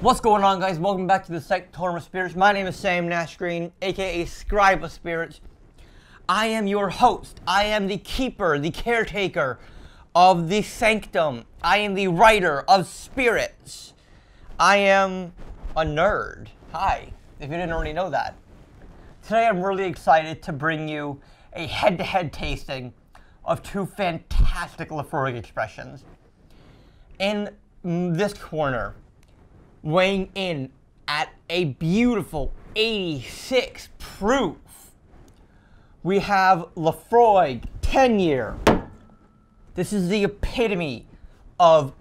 What's going on, guys? Welcome back to the Sanctorum of Spirits. My name is Sam Nash Green, aka Scribe of Spirits. I am your host. I am the keeper, the caretaker of the sanctum. I am the writer of spirits. I am a nerd. Hi, if you didn't already know that. Today I'm really excited to bring you a head-to-head tasting of two fantastic Laphroaig expressions. In this corner, weighing in at a beautiful 86 proof, we have Laphroaig 10-year. This is the epitome of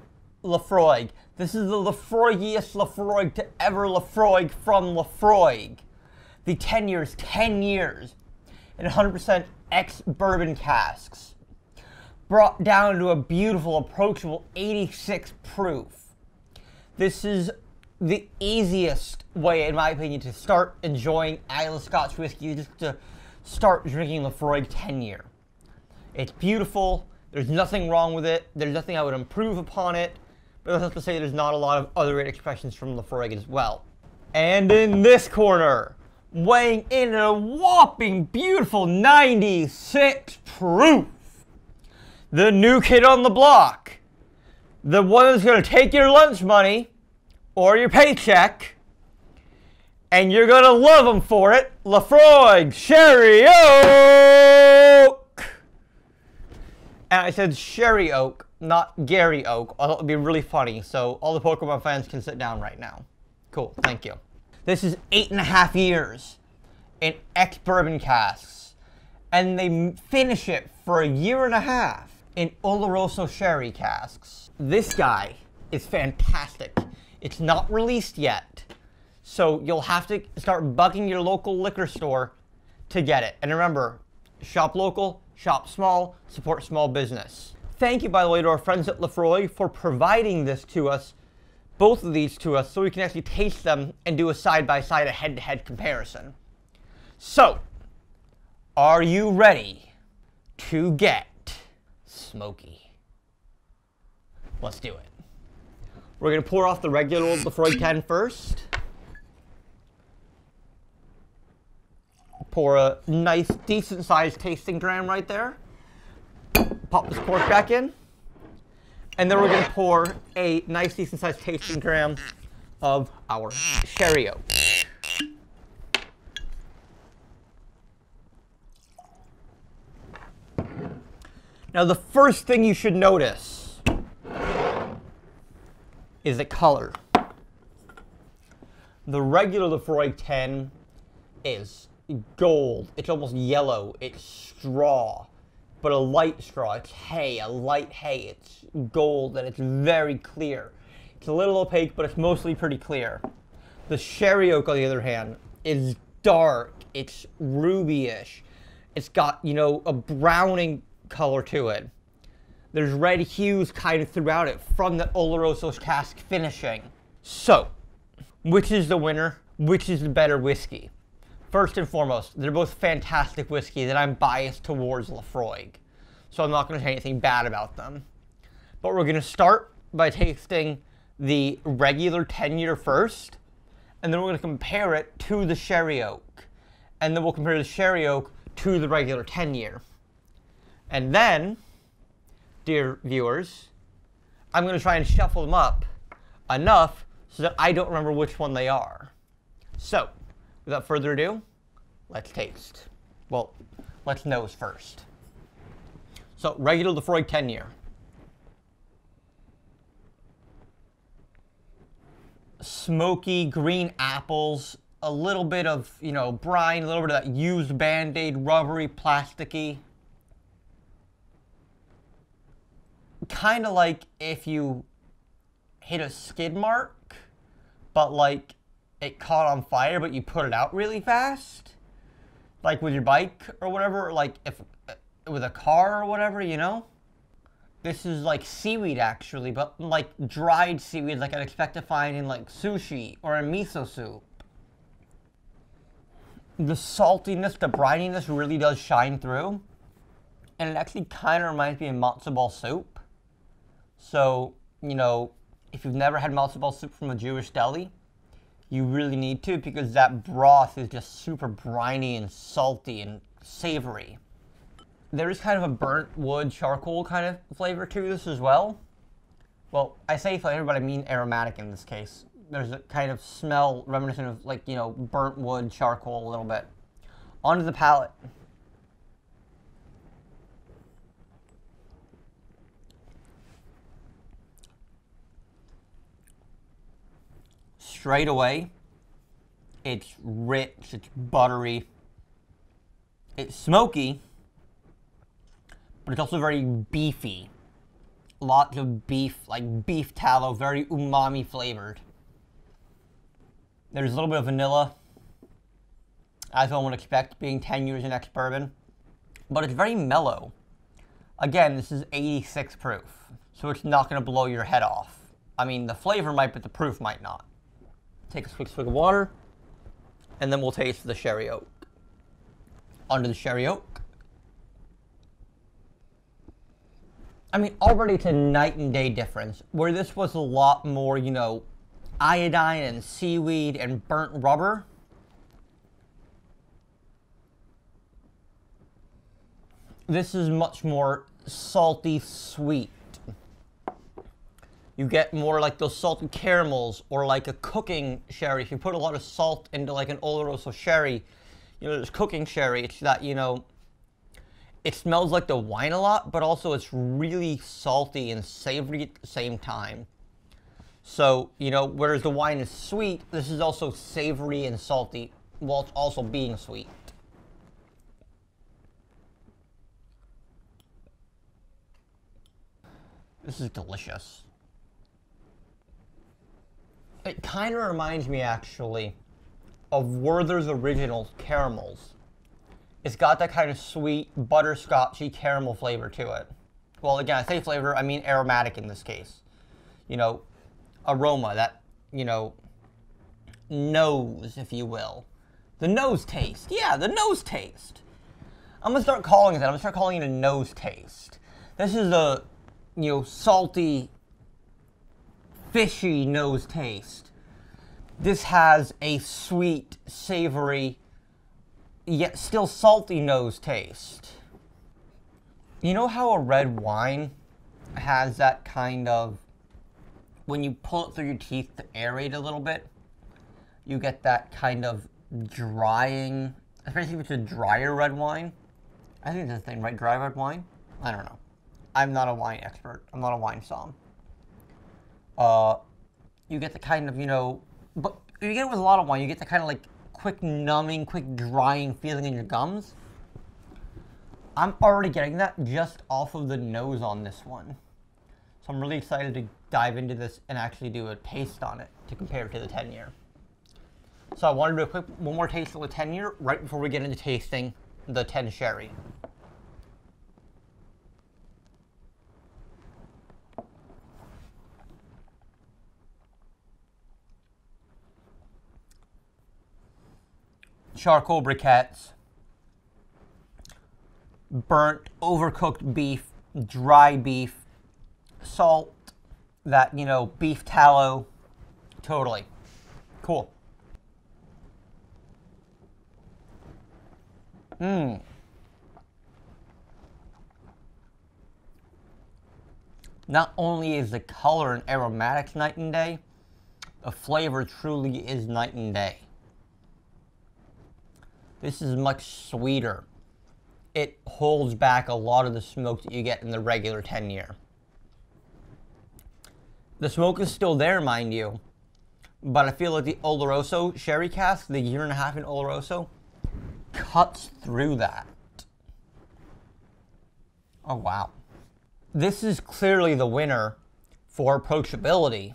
Laphroaig. This is the Laphroaigiest Laphroaig to ever Laphroaig from Laphroaig. The 10 years, 10 years, in 100% ex-bourbon casks, brought down to a beautiful, approachable 86 proof. This is the easiest way, in my opinion, to start enjoying Laphroaig Scotch Whisky, just to start drinking Laphroaig 10-year. It's beautiful. There's nothing wrong with it. There's nothing I would improve upon it. But that's not to say there's not a lot of other great expressions from Laphroaig as well. And in this corner, weighing in at a whopping beautiful 96 proof, the new kid on the block, the one that's going to take your lunch money or your paycheck, and you're gonna love them for it, Laphroaig Sherry Oak! And I said Sherry Oak, not Gary Oak. I thought it would be really funny, so all the Pokemon fans can sit down right now. Cool, thank you. This is 8.5 years in ex-bourbon casks, and they finish it for a 1.5 years in Oloroso sherry casks. This guy is fantastic. It's not released yet, so you'll have to start bugging your local liquor store to get it. And remember, shop local, shop small, support small business. Thank you, by the way, to our friends at Laphroaig for providing this to us, both of these to us, so we can actually taste them and do a side-by-side, a head-to-head comparison. So, are you ready to get smoky? Let's do it. We're going to pour off the regular Laphroaig 10 first. Pour a nice, decent-sized tasting dram right there. Pop this cork back in. And then we're going to pour a nice, decent-sized tasting dram of our Sherry Oak. Now, the first thing you should notice is the color. The regular Laphroaig 10 is gold. It's almost yellow. It's straw, but a light straw. It's hay, a light hay. It's gold, and it's very clear. It's a little opaque, but it's mostly pretty clear. The Sherry Oak, on the other hand, is dark. It's ruby-ish. It's got, you know, a browning color to it. There's red hues kind of throughout it from the Oloroso cask finishing. So, which is the winner? Which is the better whiskey? First and foremost, they're both fantastic whiskeys, and I'm biased towards Laphroaig, so I'm not going to say anything bad about them. But we're going to start by tasting the regular 10-year first, and then we're going to compare it to the Sherry Oak. And then we'll compare the Sherry Oak to the regular 10-year. And then, dear viewers, I'm going to try and shuffle them up enough so that I don't remember which one they are. So, without further ado, let's taste. Well, let's nose first. So, regular Laphroaig 10-year. Smoky green apples, a little bit of, you know, brine, a little bit of that used Band-Aid, rubbery, plasticky. Kind of like if you hit a skid mark, but like it caught on fire, but you put it out really fast, like with your bike or whatever, or like if with a car or whatever, you know. This is like seaweed actually, but like dried seaweed, like I'd expect to find in like sushi or in miso soup. The saltiness, the brininess really does shine through, and it actually kind of reminds me of matzo ball soup. So, you know, if you've never had matzo ball soup from a Jewish deli, you really need to, because that broth is just super briny and salty and savory. There is kind of a burnt wood charcoal kind of flavor to this as well. Well, I say flavor, but I mean aromatic in this case. There's a kind of smell reminiscent of, like, you know, burnt wood charcoal a little bit. Onto the palate. Straight away, it's rich, it's buttery, it's smoky, but it's also very beefy. Lots of beef, like beef tallow, very umami flavored. There's a little bit of vanilla, as one would expect, being 10 years in ex-bourbon, but it's very mellow. Again, this is 86 proof, so it's not going to blow your head off. I mean, the flavor might, but the proof might not. Take a quick swig of water, and then we'll taste the sherry oak. Onto the sherry oak. I mean, already it's a night and day difference, where this was a lot more, you know, iodine and seaweed and burnt rubber. This is much more salty, sweet. You get more like those salted caramels, or like a cooking sherry. If you put a lot of salt into like an Oloroso sherry, you know, there's cooking sherry. It's that, you know, it smells like the wine a lot, but also it's really salty and savory at the same time. So, you know, whereas the wine is sweet, this is also savory and salty, while it's also being sweet. This is delicious. It kind of reminds me, actually, of Werther's Original caramels. It's got that kind of sweet, butterscotchy caramel flavor to it. Well, again, I say flavor, I mean aromatic in this case. You know, aroma, that, you know, nose, if you will. The nose taste. Yeah, the nose taste. I'm going to start calling it that. I'm going to start calling it a nose taste. This is a, you know, salty, fishy nose taste. This has a sweet, savory, yet still salty nose taste. You know how a red wine has that kind of, when you pull it through your teeth to aerate a little bit, you get that kind of drying, especially if it's a drier red wine. I think that's the thing, right? Dry red wine? I don't know. I'm not a wine expert. I'm not a wine somm. You get the kind of, you know, but you get it with a lot of wine, you get the kind of like quick numbing, quick drying feeling in your gums. I'm already getting that just off of the nose on this one. So I'm really excited to dive into this and actually do a taste on it to compare it to the 10-year. So I want to do a quick one more taste of the 10-year right before we get into tasting the 10 sherry. Charcoal briquettes, burnt, overcooked beef, dry beef, salt, that, you know, beef tallow, totally. Cool. Not only is the color and aromatics night and day, the flavor truly is night and day. This is much sweeter. It holds back a lot of the smoke that you get in the regular 10-year. The smoke is still there, mind you, but I feel like the Oloroso sherry cask, the 1.5 years in Oloroso, cuts through that. Oh, wow. This is clearly the winner for approachability,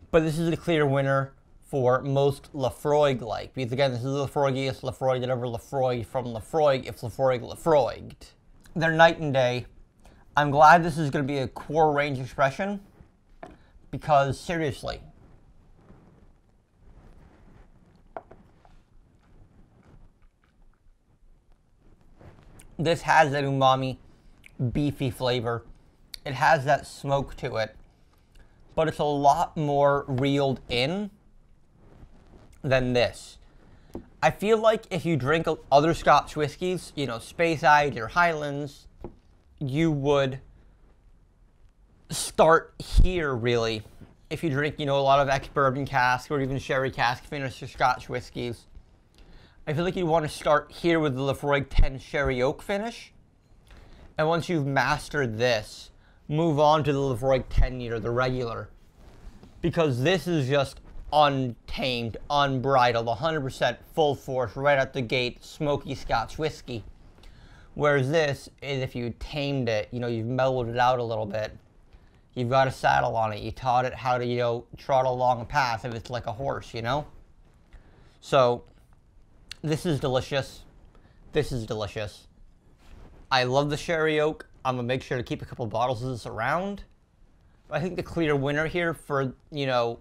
but this is a clear winner for most Laphroaig-like, because again, this is the Laphroaigiest Laphroaig that ever Laphroaig from Laphroaig, if Laphroaig Laphroaiged. They're night and day. I'm glad this is going to be a core range expression, because seriously, this has that umami, beefy flavor. It has that smoke to it. but it's a lot more reeled in than this. I feel like if you drink other Scotch whiskies, you know, Speyside or Highlands, you would start here, really. If you drink, you know, a lot of ex-bourbon cask or even sherry cask finished Scotch whiskies, I feel like you want to start here with the Laphroaig 10 sherry oak finish. And once you've mastered this, move on to the Laphroaig 10 year, the regular. Because this is just untamed, unbridled, 100% full force, right out the gate, smoky Scotch whiskey. Whereas this is, if you tamed it, you know, you've mellowed it out a little bit. You've got a saddle on it. You taught it how to, you know, trot along a path if it's like a horse, you know? So, this is delicious. This is delicious. I love the sherry oak. I'm going to make sure to keep a couple bottles of this around. But I think the clear winner here for, you know,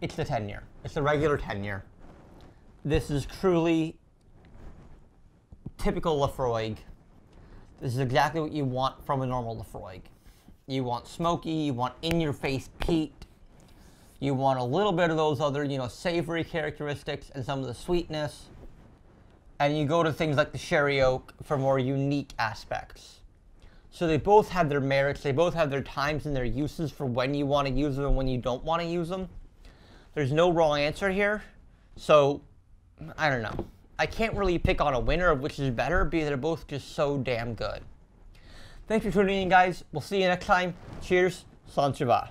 it's the 10 year. It's the regular 10 year. This is truly typical Laphroaig. This is exactly what you want from a normal Laphroaig. You want smoky, you want in-your-face peat. You want a little bit of those other, you know, savory characteristics and some of the sweetness. And you go to things like the sherry oak for more unique aspects. So they both have their merits. They both have their times and their uses for when you want to use them and when you don't want to use them. There's no wrong answer here. So, I don't know. I can't really pick on a winner of which is better because they're both just so damn good. Thanks for tuning in, guys. We'll see you next time. Cheers. Sanchiva.